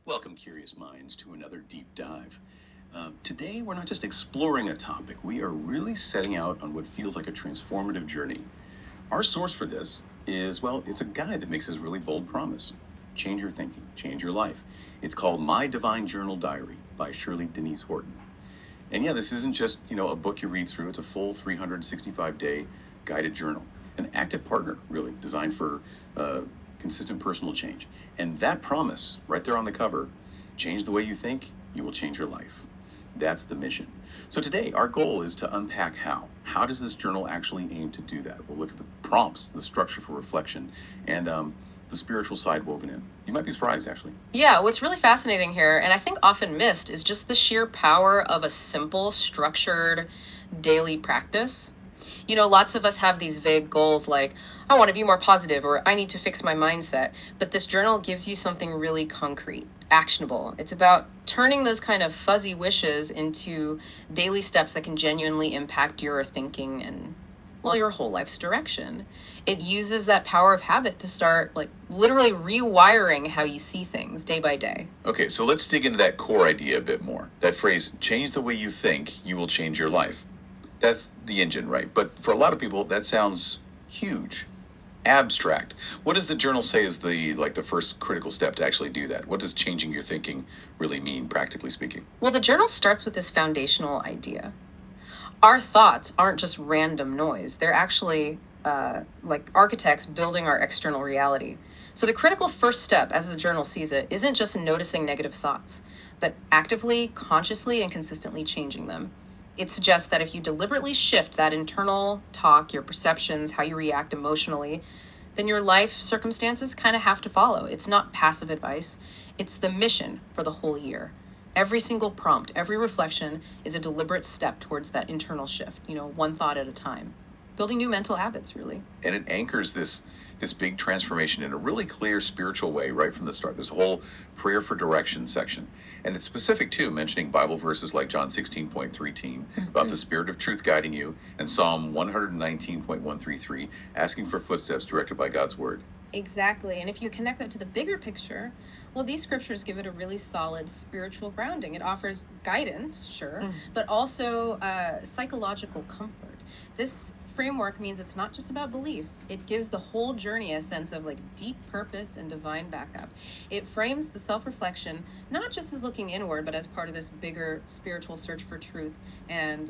Welcome, curious minds, to another deep dive. Today, we're not just exploring a topic, we are really setting out on what feels like a transformative journey. Our source for this is, well, it's a guide that makes this really bold promise. Change your thinking, change your life. It's called My Divine Journal Diary by Shirley Denise Horton. And yeah, this isn't just, a book you read through, it's a full 365-day guided journal. An active partner, really, designed for consistent personal change. And that promise, right there on the cover, change the way you think, you will change your life. That's the mission. So today, our goal is to unpack how. How does this journal actually aim to do that? We'll look at the prompts, the structure for reflection, and the spiritual side woven in. You might be surprised, actually. Yeah, what's really fascinating here, and I think often missed, is just the sheer power of a simple, structured daily practice. Lots of us have these vague goals like, I want to be more positive or I need to fix my mindset. But this journal gives you something really concrete, actionable. It's about turning those kind of fuzzy wishes into daily steps that can genuinely impact your thinking and, well, your whole life's direction. It uses that power of habit to start, like, literally rewiring how you see things day by day. Okay, so let's dig into that core idea a bit more. That phrase, change the way you think, you will change your life. That's the engine, right? But for a lot of people, that sounds huge, abstract. What does the journal say is the first critical step to actually do that? What does changing your thinking really mean, practically speaking? Well, the journal starts with this foundational idea. Our thoughts aren't just random noise. They're actually like architects building our external reality. So the critical first step, as the journal sees it, isn't just noticing negative thoughts, but actively, consciously, and consistently changing them. It suggests that if you deliberately shift that internal talk, your perceptions, how you react emotionally, then your life circumstances kind of have to follow. It's not passive advice. It's the mission for the whole year. Every single prompt, every reflection is a deliberate step towards that internal shift, one thought at a time. Building new mental habits, really. And it anchors this big transformation in a really clear spiritual way right from the start. There's a whole prayer for direction section. And it's specific too, mentioning Bible verses like John 16.13 about the Spirit of truth guiding you, and Psalm 119.133 asking for footsteps directed by God's word. Exactly. And if you connect that to the bigger picture, well, these scriptures give it a really solid spiritual grounding. It offers guidance, sure, but also psychological comfort. This framework means it's not just about belief. It gives the whole journey a sense of deep purpose and divine backup. It frames the self-reflection not just as looking inward, but as part of this bigger spiritual search for truth and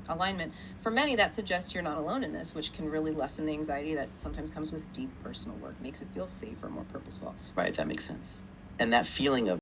alignment. For many, that suggests you're not alone in this, which can really lessen the anxiety that sometimes comes with deep personal work, makes it feel safer, more purposeful. Right, that makes sense. And that feeling of